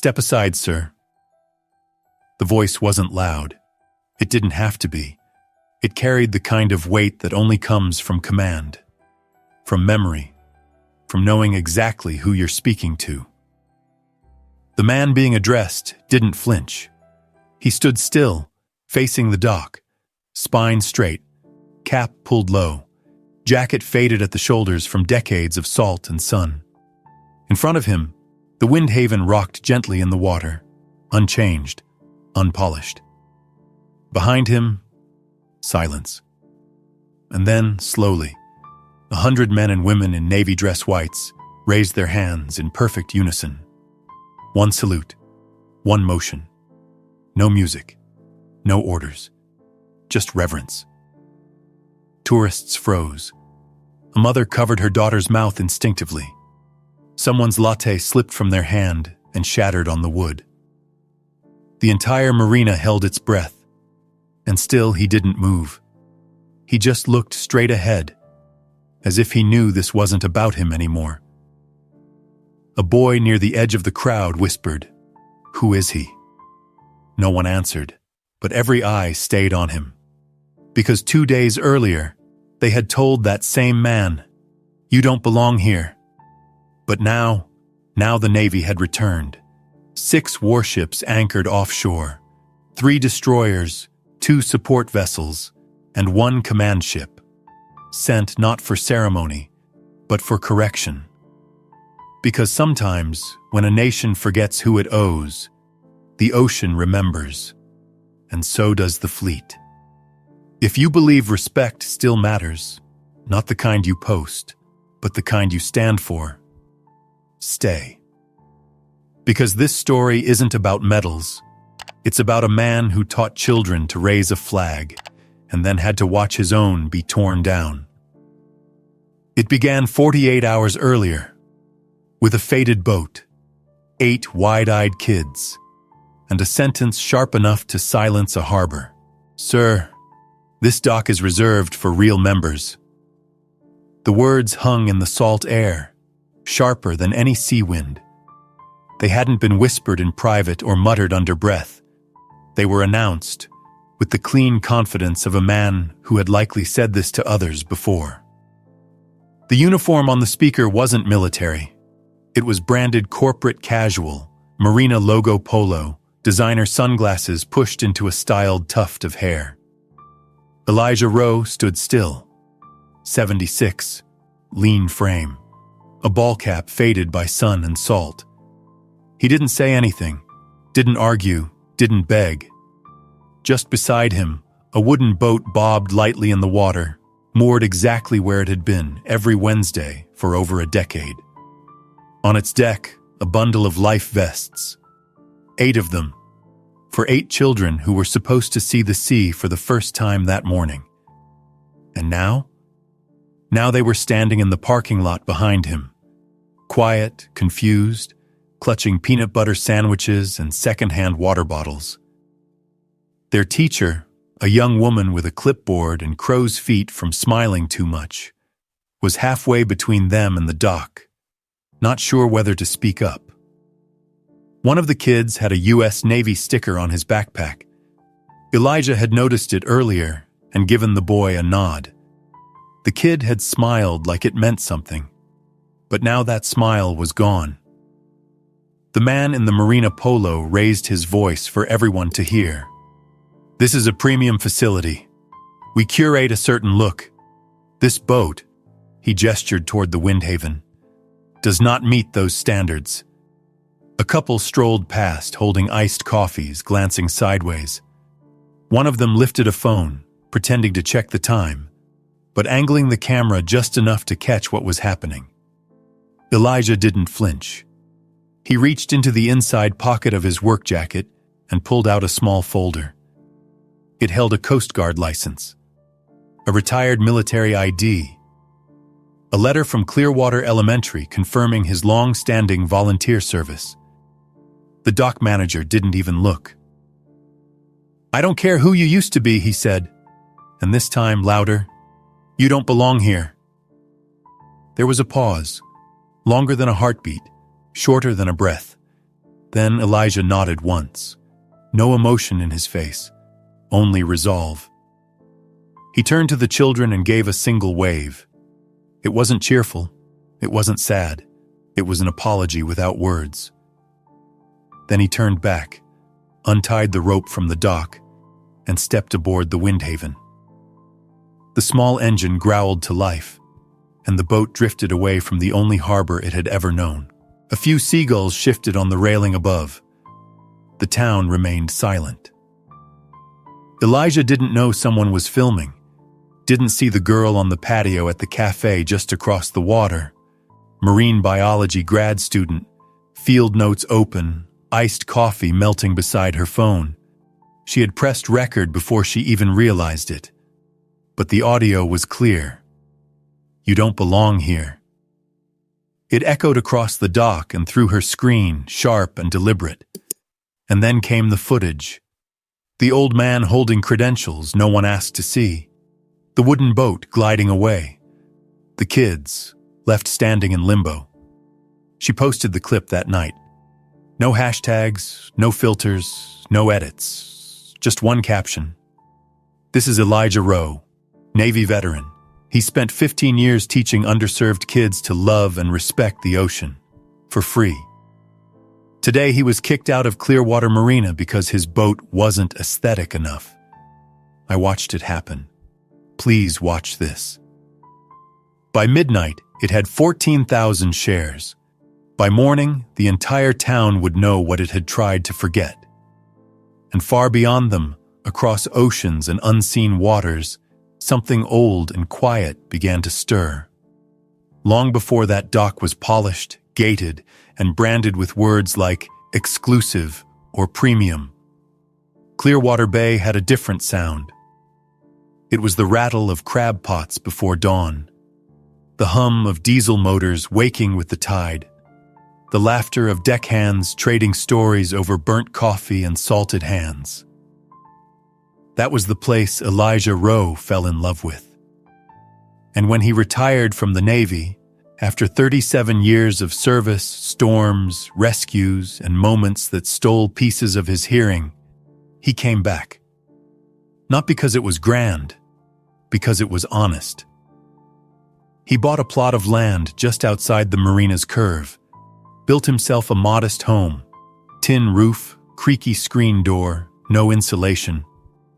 "Step aside, sir." The voice wasn't loud. It didn't have to be. It carried the kind of weight that only comes from command, from memory, from knowing exactly who you're speaking to. The man being addressed didn't flinch. He stood still, facing the dock, spine straight, cap pulled low, jacket faded at the shoulders from decades of salt and sun. In front of him, the Windhaven rocked gently in the water, unchanged, unpolished. Behind him, silence. And then, slowly, 100 men and women in navy dress whites raised their hands in perfect unison. One salute, one motion. No music, no orders, just reverence. Tourists froze. A mother covered her daughter's mouth instinctively. Someone's latte slipped from their hand and shattered on the wood. The entire marina held its breath, and still he didn't move. He just looked straight ahead, as if he knew this wasn't about him anymore. A boy near the edge of the crowd whispered, "Who is he?" No one answered, but every eye stayed on him. Because 2 days earlier, they had told that same man, "You don't belong here." But now the Navy had returned. 6 warships anchored offshore, 3 destroyers, 2 support vessels, and 1 command ship, sent not for ceremony, but for correction. Because sometimes, when a nation forgets who it owes, the ocean remembers, and so does the fleet. If you believe respect still matters, not the kind you post, but the kind you stand for, stay. Because this story isn't about medals. It's about a man who taught children to raise a flag and then had to watch his own be torn down. It began 48 hours earlier, with a fated boat, 8 wide-eyed kids, and a sentence sharp enough to silence a harbor. "Sir, this dock is reserved for real members." The words hung in the salt air, sharper than any sea wind. They hadn't been whispered in private or muttered under breath. They were announced, with the clean confidence of a man who had likely said this to others before. The uniform on the speaker wasn't military. It was branded corporate casual, Marina logo polo, designer sunglasses pushed into a styled tuft of hair. Elijah Rowe stood still. 76, lean frame, a ball cap faded by sun and salt. He didn't say anything, didn't argue, didn't beg. Just beside him, a wooden boat bobbed lightly in the water, moored exactly where it had been every Wednesday for over a decade. On its deck, a bundle of life vests. 8 of them, for 8 children who were supposed to see the sea for the first time that morning. And now? Now they were standing in the parking lot behind him, quiet, confused, clutching peanut butter sandwiches and second-hand water bottles. Their teacher, a young woman with a clipboard and crow's feet from smiling too much, was halfway between them and the dock, not sure whether to speak up. One of the kids had a U.S. Navy sticker on his backpack. Elijah had noticed it earlier and given the boy a nod. The kid had smiled like it meant something, but now that smile was gone. The man in the Marina polo raised his voice for everyone to hear. "This is a premium facility. We curate a certain look. This boat," he gestured toward the Windhaven, "does not meet those standards." A couple strolled past holding iced coffees, glancing sideways. One of them lifted a phone, pretending to check the time, but angling the camera just enough to catch what was happening. Elijah didn't flinch. He reached into the inside pocket of his work jacket and pulled out a small folder. It held a Coast Guard license, a retired military ID, a letter from Clearwater Elementary confirming his long-standing volunteer service. The dock manager didn't even look. "I don't care who you used to be," he said, and this time louder, "You don't belong here." There was a pause, longer than a heartbeat, shorter than a breath. Then Elijah nodded once. No emotion in his face, only resolve. He turned to the children and gave a single wave. It wasn't cheerful. It wasn't sad. It was an apology without words. Then he turned back, untied the rope from the dock, and stepped aboard the Windhaven. The small engine growled to life, and the boat drifted away from the only harbor it had ever known. A few seagulls shifted on the railing above. The town remained silent. Elijah didn't know someone was filming, didn't see the girl on the patio at the cafe just across the water, marine biology grad student, field notes open, iced coffee melting beside her phone. She had pressed record before she even realized it. But the audio was clear. "You don't belong here." It echoed across the dock and through her screen, sharp and deliberate. And then came the footage. The old man holding credentials no one asked to see. The wooden boat gliding away. The kids, left standing in limbo. She posted the clip that night. No hashtags, no filters, no edits. Just one caption. "This is Elijah Rowe, Navy veteran. He spent 15 years teaching underserved kids to love and respect the ocean, for free. Today he was kicked out of Clearwater Marina because his boat wasn't aesthetic enough. I watched it happen. Please watch this." By midnight, it had 14,000 shares. By morning, the entire town would know what it had tried to forget. And far beyond them, across oceans and unseen waters, something old and quiet began to stir. Long before that dock was polished, gated, and branded with words like exclusive or premium, Clearwater Bay had a different sound. It was the rattle of crab pots before dawn, the hum of diesel motors waking with the tide, the laughter of deckhands trading stories over burnt coffee and salted hands. That was the place Elijah Rowe fell in love with. And when he retired from the Navy, after 37 years of service, storms, rescues, and moments that stole pieces of his hearing, he came back. Not because it was grand, because it was honest. He bought a plot of land just outside the marina's curve, built himself a modest home, tin roof, creaky screen door, no insulation,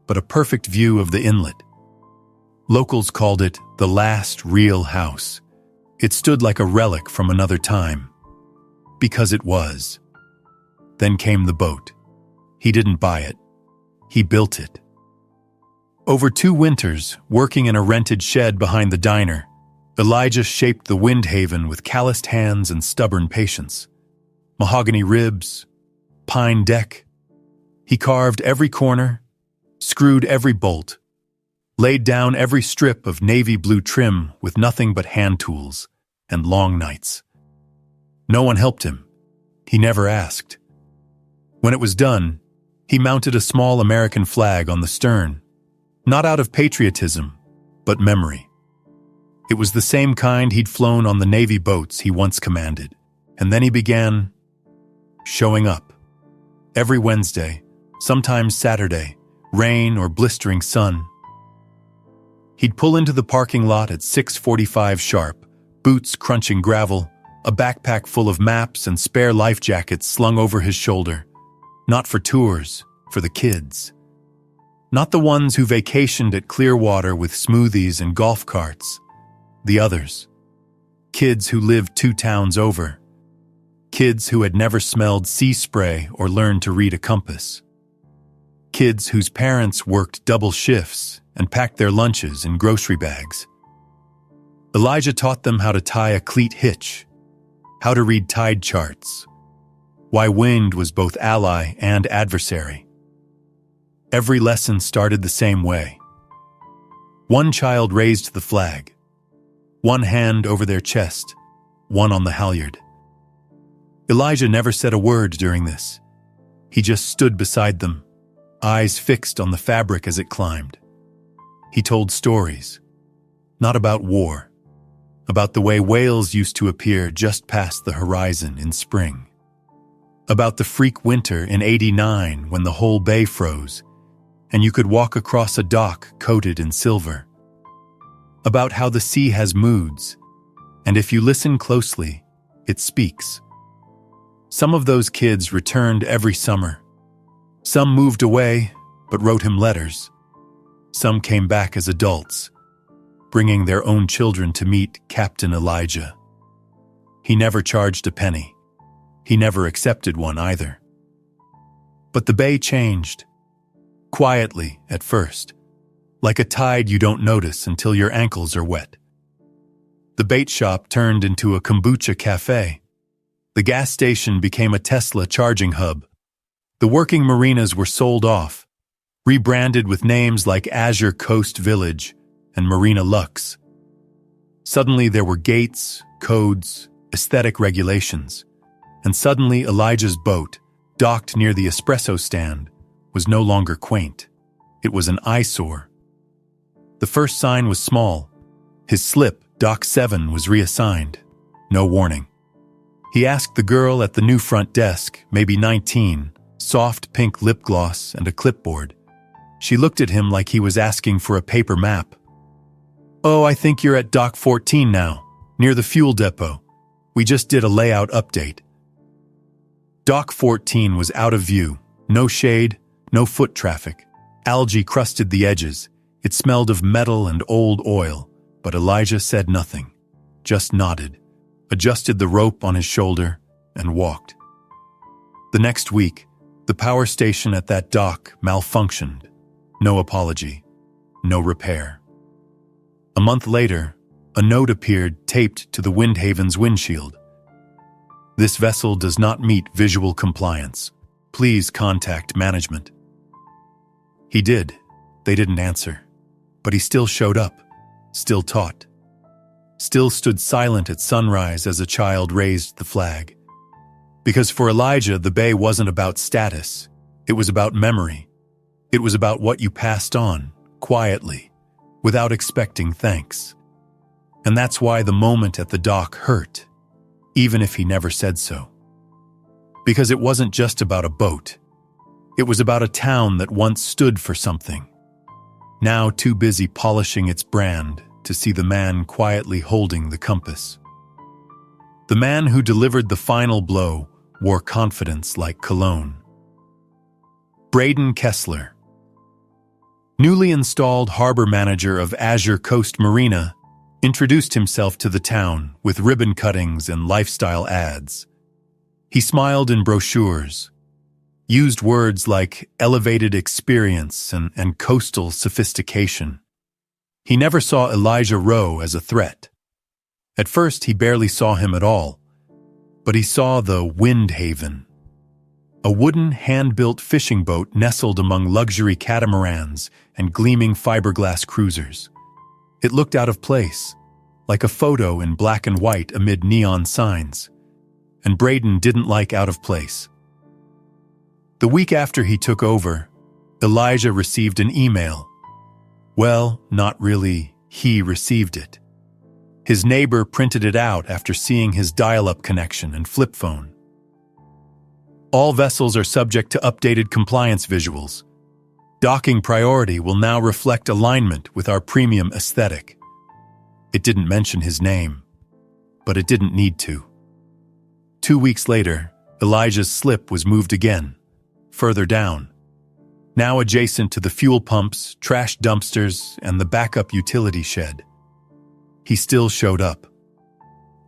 but a perfect view of the inlet. Locals called it the last real house. It stood like a relic from another time. Because it was. Then came the boat. He didn't buy it. He built it. Over 2 winters, working in a rented shed behind the diner, Elijah shaped the Windhaven with calloused hands and stubborn patience. Mahogany ribs, pine deck. He carved every corner, screwed every bolt, laid down every strip of navy blue trim with nothing but hand tools and long nights. No one helped him. He never asked. When it was done, he mounted a small American flag on the stern, not out of patriotism, but memory. It was the same kind he'd flown on the Navy boats he once commanded, and then he began showing up. Every Wednesday, sometimes Saturday, rain or blistering sun. He'd pull into the parking lot at 6:45 sharp, boots crunching gravel, a backpack full of maps and spare life jackets slung over his shoulder. Not for tours, for the kids. Not the ones who vacationed at Clearwater with smoothies and golf carts. The others. Kids who lived 2 towns over. Kids who had never smelled sea spray or learned to read a compass. Kids whose parents worked double shifts and packed their lunches in grocery bags. Elijah taught them how to tie a cleat hitch, how to read tide charts, why wind was both ally and adversary. Every lesson started the same way. One child raised the flag, one hand over their chest, one on the halyard. Elijah never said a word during this. He just stood beside them, eyes fixed on the fabric as it climbed. He told stories, not about war, about the way whales used to appear just past the horizon in spring. About the freak winter in '89 when the whole bay froze, and you could walk across a dock coated in silver. About how the sea has moods, and if you listen closely, it speaks. Some of those kids returned every summer. Some moved away, but wrote him letters. Some came back as adults, bringing their own children to meet Captain Elijah. He never charged a penny. He never accepted one either. But the bay changed. Quietly at first, like a tide you don't notice until your ankles are wet. The bait shop turned into a kombucha cafe. The gas station became a Tesla charging hub. The working marinas were sold off, rebranded with names like Azure Coast Village and Marina Lux. Suddenly there were gates, codes, aesthetic regulations, and suddenly Elijah's boat, docked near the espresso stand, was no longer quaint. It was an eyesore. The first sign was small. His slip, Dock 7, was reassigned. No warning. He asked the girl at the new front desk, maybe 19, soft pink lip gloss and a clipboard. She looked at him like he was asking for a paper map. "Oh, I think you're at Dock 14 now, near the fuel depot. We just did a layout update." Dock 14 was out of view. No shade, no foot traffic. Algae crusted the edges. It smelled of metal and old oil, but Elijah said nothing, just nodded, adjusted the rope on his shoulder, and walked. The next week, the power station at that dock malfunctioned. No apology, no repair. A month later, a note appeared taped to the Windhaven's windshield. "This vessel does not meet visual compliance. Please contact management." He did. They didn't answer. But he still showed up, still taught, still stood silent at sunrise as a child raised the flag. Because for Elijah, the bay wasn't about status. It was about memory. It was about what you passed on, quietly, without expecting thanks. And that's why the moment at the dock hurt, even if he never said so. Because it wasn't just about a boat. It was about a town that once stood for something, now too busy polishing its brand to see the man quietly holding the compass. The man who delivered the final blow wore confidence like cologne. Braden Kessler, newly installed harbor manager of Azure Coast Marina, introduced himself to the town with ribbon cuttings and lifestyle ads. He smiled in brochures, used words like elevated experience and coastal sophistication. He never saw Elijah Rowe as a threat. At first, he barely saw him at all, but he saw the Windhaven, a wooden, hand-built fishing boat nestled among luxury catamarans and gleaming fiberglass cruisers. It looked out of place, like a photo in black and white amid neon signs. And Braden didn't like out of place. The week after he took over, Elijah received an email. Well, not really, he received it. His neighbor printed it out after seeing his dial-up connection and flip phone. All vessels are subject to updated compliance visuals. Docking priority will now reflect alignment with our premium aesthetic. It didn't mention his name, but it didn't need to. 2 weeks later, Elijah's slip was moved again, further down, now adjacent to the fuel pumps, trash dumpsters, and the backup utility shed. He still showed up.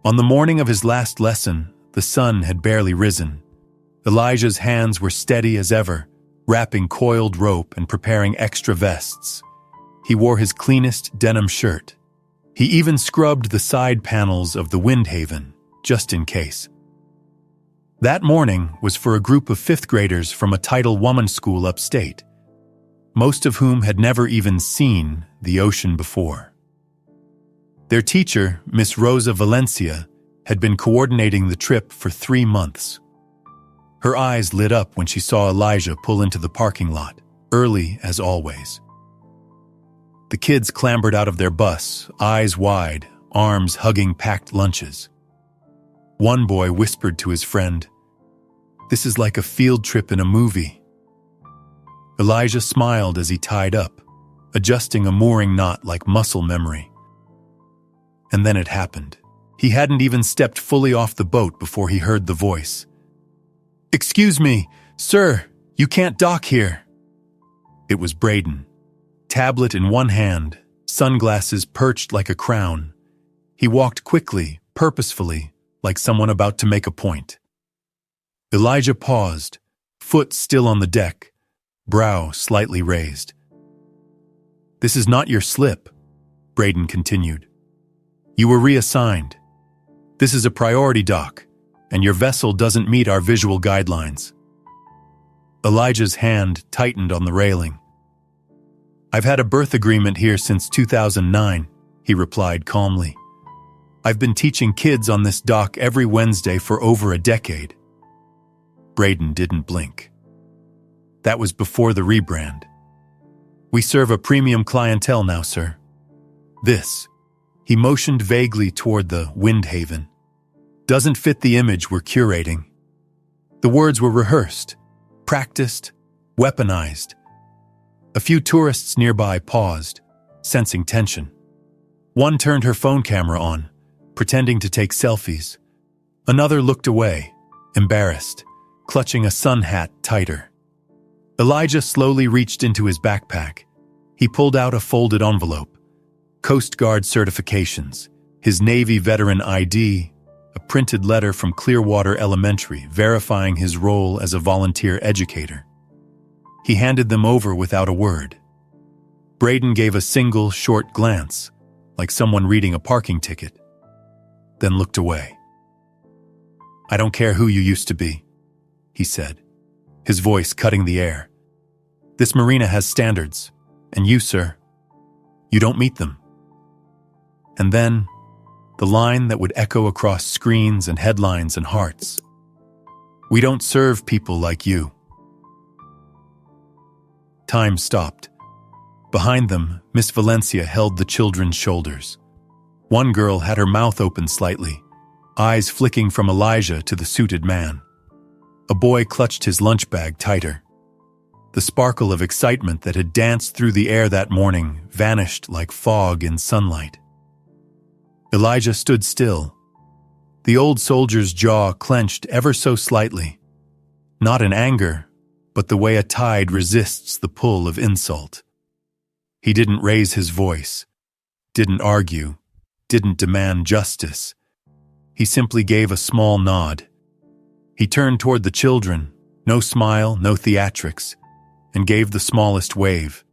On the morning of his last lesson, the sun had barely risen. Elijah's hands were steady as ever, wrapping coiled rope and preparing extra vests. He wore his cleanest denim shirt. He even scrubbed the side panels of the Windhaven, just in case. That morning was for a group of fifth graders from a Title I school upstate, most of whom had never even seen the ocean before. Their teacher, Miss Rosa Valencia, had been coordinating the trip for 3 months. Her eyes lit up when she saw Elijah pull into the parking lot, early as always. The kids clambered out of their bus, eyes wide, arms hugging packed lunches. One boy whispered to his friend, This is like a field trip in a movie. Elijah smiled as he tied up, adjusting a mooring knot like muscle memory. And then it happened. He hadn't even stepped fully off the boat before he heard the voice. "Excuse me, sir, you can't dock here." It was Braden. Tablet in one hand, sunglasses perched like a crown. He walked quickly, purposefully, like someone about to make a point. Elijah paused, foot still on the deck, brow slightly raised. "This is not your slip," Braden continued. "You were reassigned. This is a priority dock, and your vessel doesn't meet our visual guidelines." Elijah's hand tightened on the railing. "I've had a berth agreement here since 2009, he replied calmly. "I've been teaching kids on this dock every Wednesday for over a decade." Braden didn't blink. "That was before the rebrand. We serve a premium clientele now, sir. This," he motioned vaguely toward the Windhaven, "doesn't fit the image we're curating." The words were rehearsed, practiced, weaponized. A few tourists nearby paused, sensing tension. One turned her phone camera on, pretending to take selfies. Another looked away, embarrassed, clutching a sun hat tighter. Elijah slowly reached into his backpack. He pulled out a folded envelope. Coast Guard certifications, his Navy veteran ID, a printed letter from Clearwater Elementary verifying his role as a volunteer educator. He handed them over without a word. Braden gave a single, short glance, like someone reading a parking ticket, then looked away. "I don't care who you used to be," he said, his voice cutting the air. "This marina has standards, and you, sir, you don't meet them." And then, the line that would echo across screens and headlines and hearts. "We don't serve people like you." Time stopped. Behind them, Miss Valencia held the children's shoulders. One girl had her mouth open slightly, eyes flicking from Elijah to the suited man. A boy clutched his lunch bag tighter. The sparkle of excitement that had danced through the air that morning vanished like fog in sunlight. Elijah stood still. The old soldier's jaw clenched ever so slightly, not in anger, but the way a tide resists the pull of insult. He didn't raise his voice, didn't argue, didn't demand justice. He simply gave a small nod. He turned toward the children, no smile, no theatrics, and gave the smallest wave.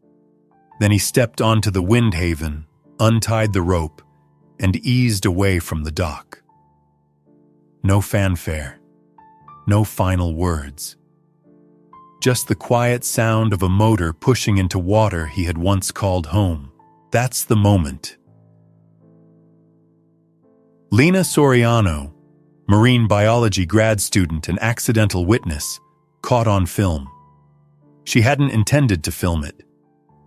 Then he stepped onto the Windhaven, untied the rope, and eased away from the dock. No fanfare, no final words. Just the quiet sound of a motor pushing into water he had once called home. That's the moment. Lena Soriano, marine biology grad student and accidental witness, caught on film. She hadn't intended to film it.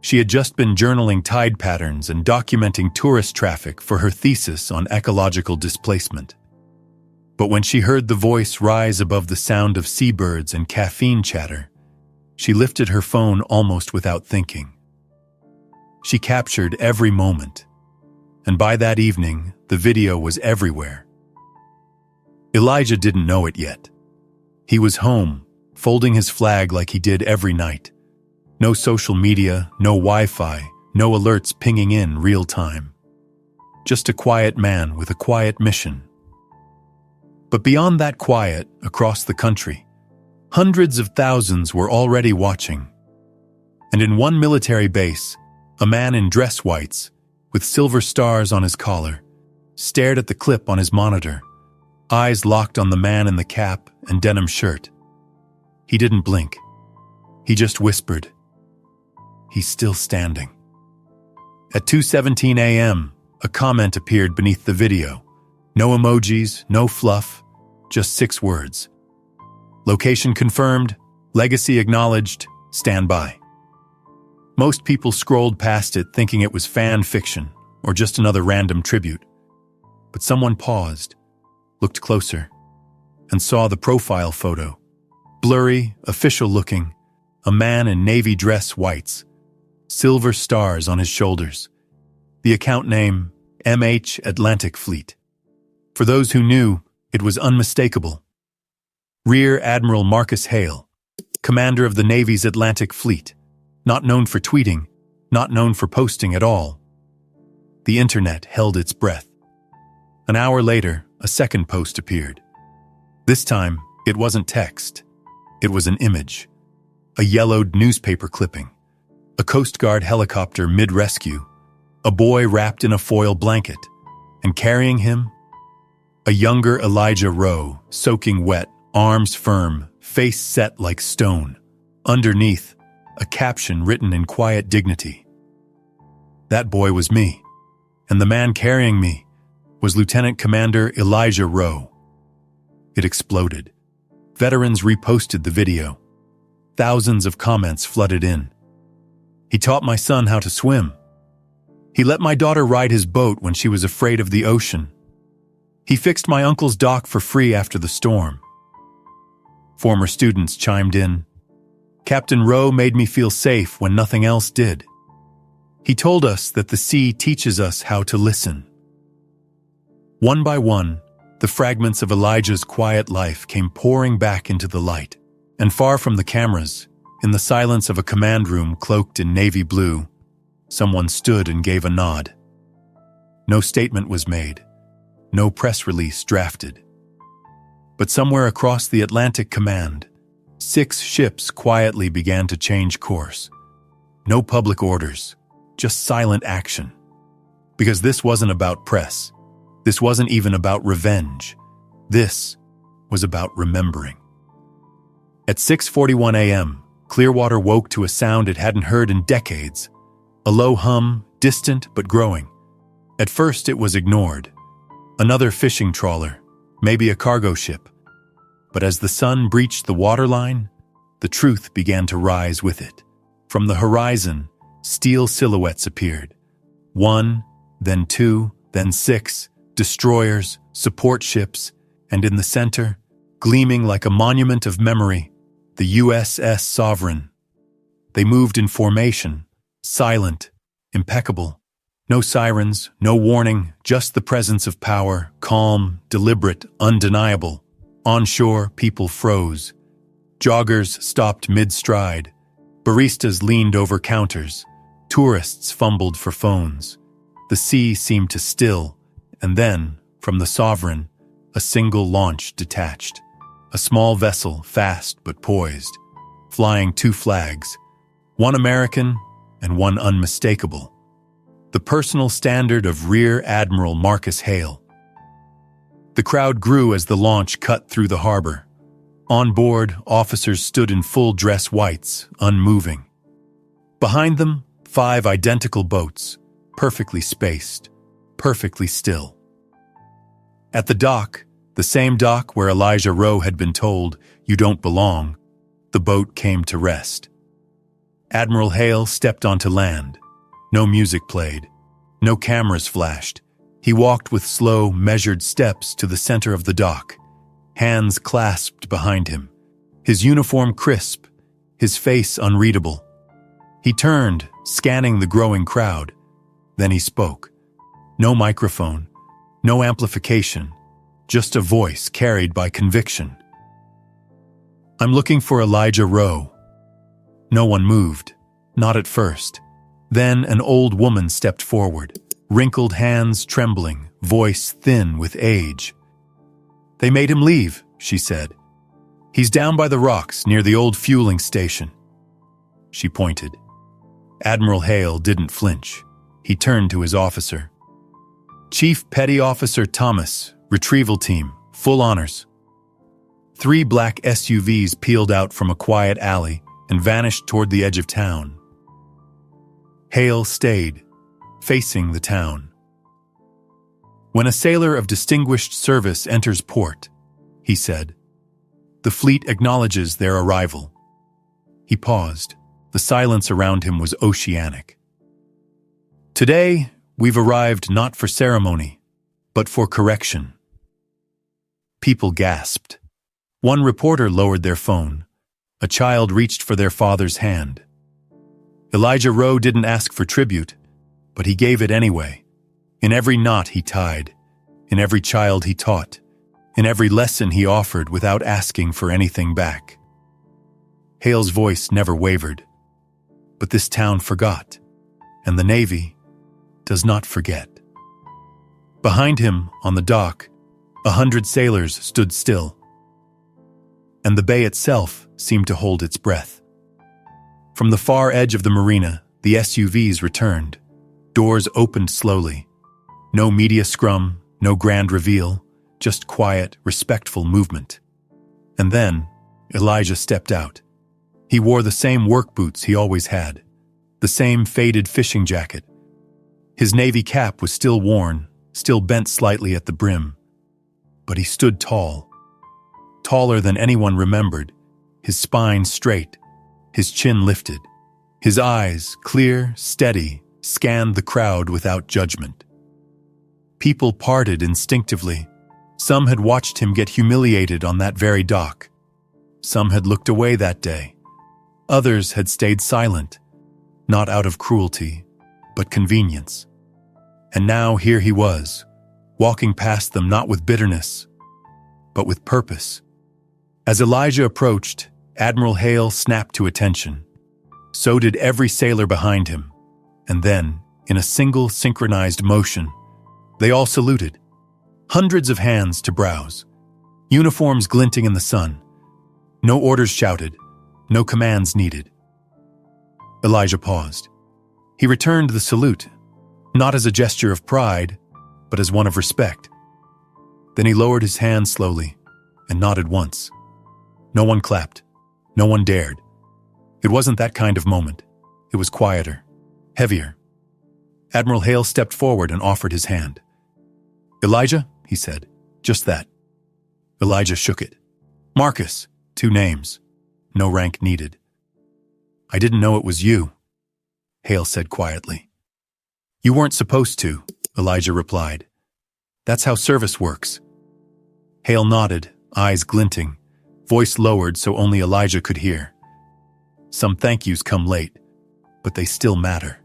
She had just been journaling tide patterns and documenting tourist traffic for her thesis on ecological displacement. But when she heard the voice rise above the sound of seabirds and caffeine chatter, she lifted her phone almost without thinking. She captured every moment, and by that evening, the video was everywhere. Elijah didn't know it yet. He was home, folding his flag like he did every night. No social media, no Wi-Fi, no alerts pinging in real time. Just a quiet man with a quiet mission. But beyond that quiet, across the country, hundreds of thousands were already watching. And in one military base, a man in dress whites, with silver stars on his collar, stared at the clip on his monitor, eyes locked on the man in the cap and denim shirt. He didn't blink. He just whispered, "He's still standing." At 2:17 a.m., a comment appeared beneath the video. No emojis, no fluff, just 6 words. Location confirmed, legacy acknowledged, stand by. Most people scrolled past it thinking it was fan fiction or just another random tribute. But someone paused, looked closer, and saw the profile photo. blurry, official-looking, a man in navy dress whites, silver stars on his shoulders. The account name, MH Atlantic Fleet. For those who knew, it was unmistakable. Rear Admiral Marcus Hale, commander of the Navy's Atlantic Fleet, not known for tweeting, not known for posting at all. The internet held its breath. An hour later, a second post appeared. This time, it wasn't text. It was an image. A yellowed newspaper clipping. A Coast Guard helicopter mid-rescue. A boy wrapped in a foil blanket. And carrying him, a younger Elijah Rowe, soaking wet, arms firm, face set like stone. Underneath, a caption written in quiet dignity. That boy was me, and the man carrying me was Lieutenant Commander Elijah Rowe. It exploded. Veterans reposted the video. Thousands of comments flooded in. He taught my son how to swim. He let my daughter ride his boat when she was afraid of the ocean. He fixed my uncle's dock for free after the storm. Former students chimed in. Captain Rowe made me feel safe when nothing else did. He told us that the sea teaches us how to listen. One by one, the fragments of Elijah's quiet life came pouring back into the light. And far from the cameras, in the silence of a command room cloaked in navy blue, someone stood and gave a nod. No statement was made. No press release drafted. But somewhere across the Atlantic Command, 6 ships quietly began to change course. No public orders, just silent action. Because this wasn't about press. This wasn't even about revenge. This was about remembering. At 6:41 a.m., Clearwater woke to a sound it hadn't heard in decades. A low hum, distant but growing. At first it was ignored. Another fishing trawler, maybe a cargo ship. But as the sun breached the waterline, the truth began to rise with it. From the horizon, steel silhouettes appeared. 1, then 2, then 6, destroyers, support ships, and in the center, gleaming like a monument of memory, the USS Sovereign. They moved in formation, silent, impeccable. No sirens, no warning, just the presence of power, calm, deliberate, undeniable. Onshore, people froze. Joggers stopped mid-stride. Baristas leaned over counters. Tourists fumbled for phones. The sea seemed to still, and then, from the Sovereign, a single launch detached. A small vessel, fast but poised, flying 2 flags, one American and one unmistakable. The personal standard of Rear Admiral Marcus Hale. The crowd grew as the launch cut through the harbor. On board, officers stood in full dress whites, unmoving. Behind them, 5 identical boats, perfectly spaced, perfectly still. At the dock, the same dock where Elijah Rowe had been told, "You don't belong," the boat came to rest. Admiral Hale stepped onto land. No music played. No cameras flashed. He walked with slow, measured steps to the center of the dock, hands clasped behind him, his uniform crisp, his face unreadable. He turned, scanning the growing crowd. Then he spoke. No microphone, no amplification, just a voice carried by conviction. "I'm looking for Elijah Rowe." No one moved, not at first. Then an old woman stepped forward, wrinkled hands trembling, voice thin with age. "They made him leave," she said. "He's down by the rocks near the old fueling station." She pointed. Admiral Hale didn't flinch. He turned to his officer. "Chief Petty Officer Thomas, retrieval team, full honors." 3 black SUVs peeled out from a quiet alley and vanished toward the edge of town. Hale stayed, facing the town. "When a sailor of distinguished service enters port," he said, "the fleet acknowledges their arrival." He paused. The silence around him was oceanic. "Today, we've arrived not for ceremony, but for correction." People gasped. One reporter lowered their phone, A child reached for their father's hand. Elijah Rowe didn't ask for tribute, but he gave it anyway. In every knot he tied, in every child he taught, in every lesson he offered without asking for anything back. Hale's voice never wavered. But this town forgot, and the Navy does not forget. Behind him, on the dock, 100 sailors stood still, and the bay itself seemed to hold its breath. From the far edge of the marina, the SUVs returned. Doors opened slowly. No media scrum, no grand reveal, just quiet, respectful movement. And then, Elijah stepped out. He wore the same work boots he always had, the same faded fishing jacket. His navy cap was still worn, still bent slightly at the brim. But he stood tall, taller than anyone remembered, his spine straight, his chin lifted. His eyes, clear, steady, scanned the crowd without judgment. People parted instinctively. Some had watched him get humiliated on that very dock. Some had looked away that day. Others had stayed silent, not out of cruelty, but convenience. And now here he was, walking past them not with bitterness, but with purpose. As Elijah approached, Admiral Hale snapped to attention. So did every sailor behind him. And then, in a single synchronized motion, they all saluted. Hundreds of hands to brows, uniforms glinting in the sun. No orders shouted, no commands needed. Elijah paused. He returned the salute, not as a gesture of pride, but as one of respect. Then he lowered his hand slowly and nodded once. No one clapped. No one dared. It wasn't that kind of moment. It was quieter, heavier. Admiral Hale stepped forward and offered his hand. "Elijah," he said, "just that." Elijah shook it. "Marcus," 2 names. No rank needed. "I didn't know it was you," Hale said quietly. "You weren't supposed to," Elijah replied. "That's how service works." Hale nodded, eyes glinting, voice lowered so only Elijah could hear. "Some thank yous come late, but they still matter."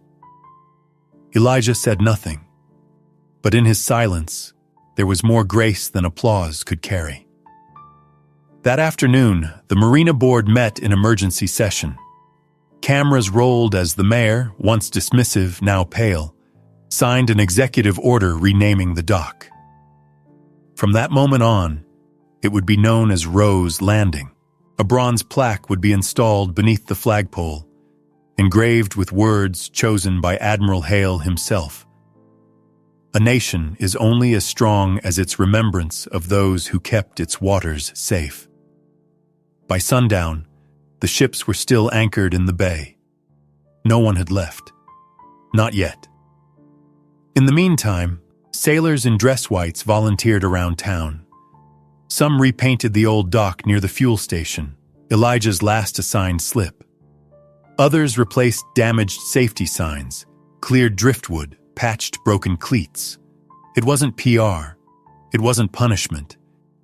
Elijah said nothing, but in his silence, there was more grace than applause could carry. That afternoon, the Marina Board met in emergency session. Cameras rolled as the mayor, once dismissive, now pale, signed an executive order renaming the dock. From that moment on, it would be known as Rowe's Landing. A bronze plaque would be installed beneath the flagpole, engraved with words chosen by Admiral Hale himself. A nation is only as strong as its remembrance of those who kept its waters safe. By sundown, the ships were still anchored in the bay. No one had left. Not yet. In the meantime, sailors in dress whites volunteered around town. Some repainted the old dock near the fuel station, Elijah's last assigned slip. Others replaced damaged safety signs, cleared driftwood, patched broken cleats. It wasn't PR. It wasn't punishment.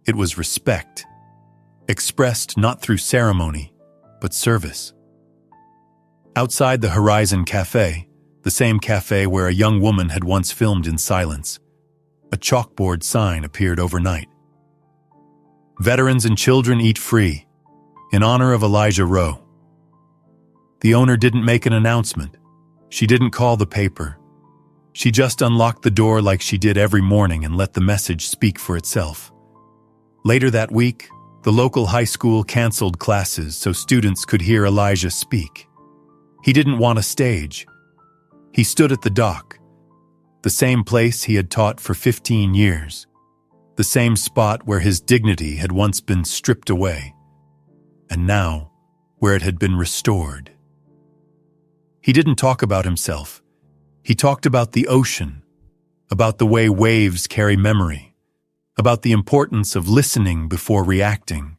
It was respect. Expressed not through ceremony, but service. Outside the Horizon Cafe, the same cafe where a young woman had once filmed in silence, a chalkboard sign appeared overnight. "Veterans and children eat free, in honor of Elijah Rowe." The owner didn't make an announcement. She didn't call the paper. She just unlocked the door like she did every morning and let the message speak for itself. Later that week, the local high school canceled classes so students could hear Elijah speak. He didn't want a stage. He stood at the dock, the same place he had taught for 15 years, the same spot where his dignity had once been stripped away, and now where it had been restored. He didn't talk about himself. He talked about the ocean, about the way waves carry memory, about the importance of listening before reacting,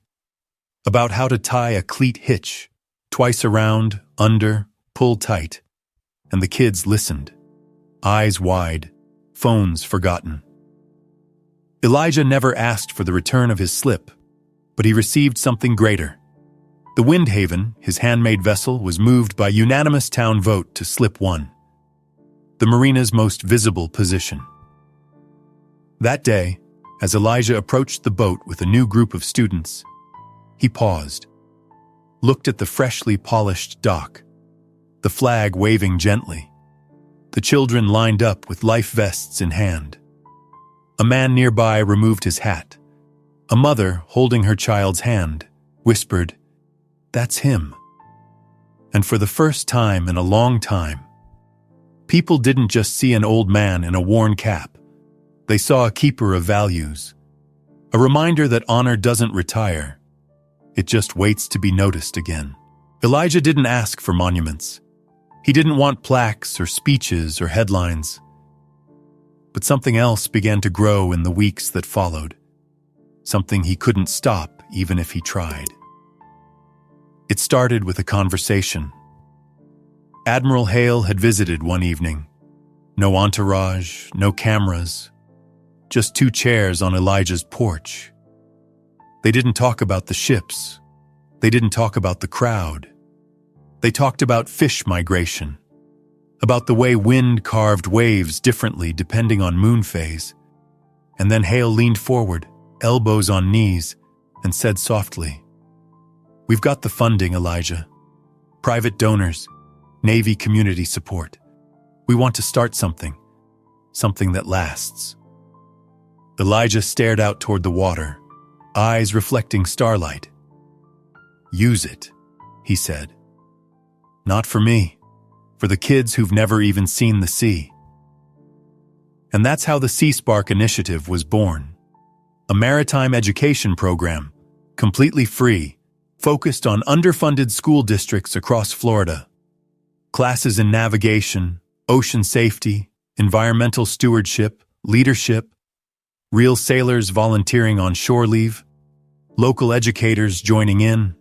about how to tie a cleat hitch, twice around, under, pull tight. And the kids listened, eyes wide, phones forgotten. Elijah never asked for the return of his slip, but he received something greater. The Windhaven, his handmade vessel, was moved by unanimous town vote to Slip 1, the marina's most visible position. That day, as Elijah approached the boat with a new group of students, he paused, looked at the freshly polished dock, the flag waving gently, the children lined up with life vests in hand. A man nearby removed his hat. A mother, holding her child's hand, whispered, "That's him." And for the first time in a long time, people didn't just see an old man in a worn cap. They saw a keeper of values, a reminder that honor doesn't retire. It just waits to be noticed again. Elijah didn't ask for monuments. He didn't want plaques or speeches or headlines. But something else began to grow in the weeks that followed. Something he couldn't stop even if he tried. It started with a conversation. Admiral Hale had visited one evening. No entourage, no cameras, just 2 chairs on Elijah's porch. They didn't talk about the ships. They didn't talk about the crowd. They talked about fish migration, about the way wind carved waves differently depending on moon phase. And then Hale leaned forward, elbows on knees, and said softly, "We've got the funding, Elijah. Private donors, Navy community support. We want to start something that lasts." Elijah stared out toward the water, eyes reflecting starlight. "Use it," he said. "Not for me, for the kids who've never even seen the sea." And that's how the Sea Spark Initiative was born. A maritime education program, completely free, focused on underfunded school districts across Florida. Classes in navigation, ocean safety, environmental stewardship, leadership, real sailors volunteering on shore leave, local educators joining in,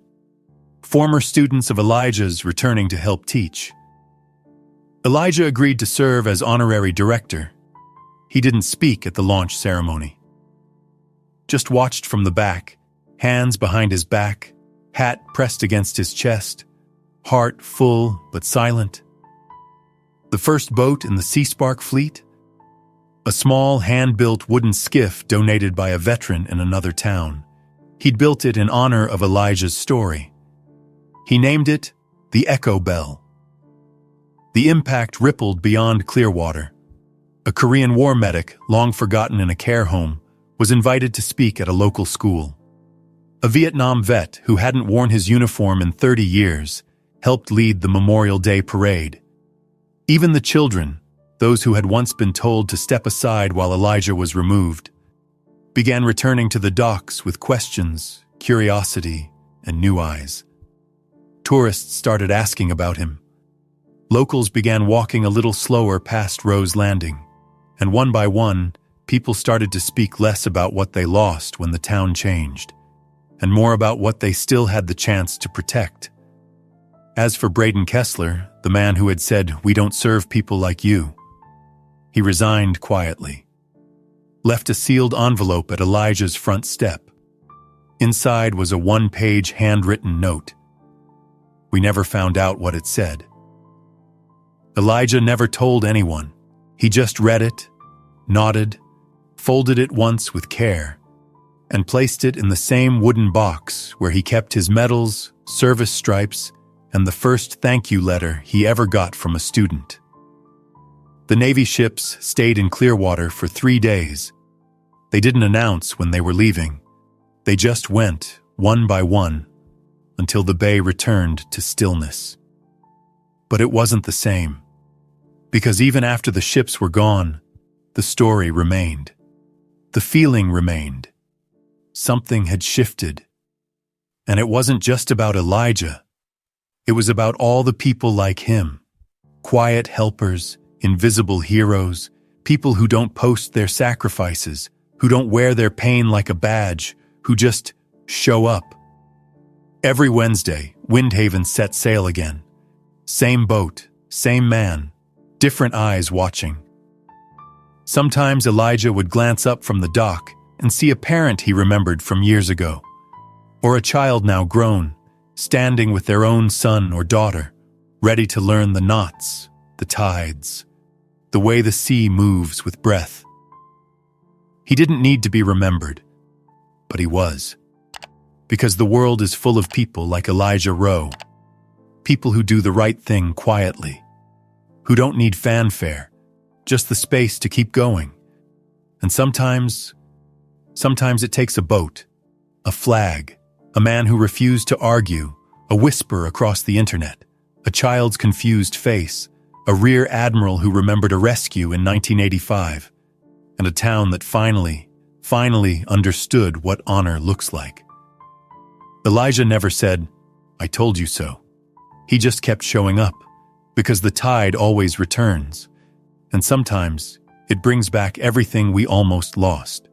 former students of Elijah's returning to help teach. Elijah agreed to serve as honorary director. He didn't speak at the launch ceremony. Just watched from the back, hands behind his back, hat pressed against his chest, heart full but silent. The first boat in the Sea Spark fleet? A small hand-built wooden skiff donated by a veteran in another town. He'd built it in honor of Elijah's story. He named it the Echo Bell. The impact rippled beyond Clearwater. A Korean War medic, long forgotten in a care home, was invited to speak at a local school. A Vietnam vet who hadn't worn his uniform in 30 years helped lead the Memorial Day parade. Even the children, those who had once been told to step aside while Elijah was removed, began returning to the docks with questions, curiosity, and new eyes. Tourists started asking about him. Locals began walking a little slower past Rose Landing, and one by one, people started to speak less about what they lost when the town changed, and more about what they still had the chance to protect. As for Braden Kessler, the man who had said, "We don't serve people like you," he resigned quietly, left a sealed envelope at Elijah's front step. Inside was a 1-page handwritten note. We never found out what it said. Elijah never told anyone. He just read it, nodded, folded it once with care, and placed it in the same wooden box where he kept his medals, service stripes, and the first thank you letter he ever got from a student. The Navy ships stayed in Clearwater for 3 days. They didn't announce when they were leaving. They just went, one by one, until the bay returned to stillness. But it wasn't the same, because even after the ships were gone, the story remained. The feeling remained. Something had shifted. And it wasn't just about Elijah. It was about all the people like him. Quiet helpers, invisible heroes, people who don't post their sacrifices, who don't wear their pain like a badge, who just show up. Every Wednesday, Windhaven set sail again. Same boat, same man, different eyes watching. Sometimes Elijah would glance up from the dock and see a parent he remembered from years ago, or a child now grown, standing with their own son or daughter, ready to learn the knots, the tides, the way the sea moves with breath. He didn't need to be remembered, but he was. Because the world is full of people like Elijah Rowe, people who do the right thing quietly, who don't need fanfare, just the space to keep going. And sometimes it takes a boat, a flag, a man who refused to argue, a whisper across the internet, a child's confused face, a rear admiral who remembered a rescue in 1985, and a town that finally understood what honor looks like. Elijah never said, "I told you so." He just kept showing up, because the tide always returns, and sometimes it brings back everything we almost lost.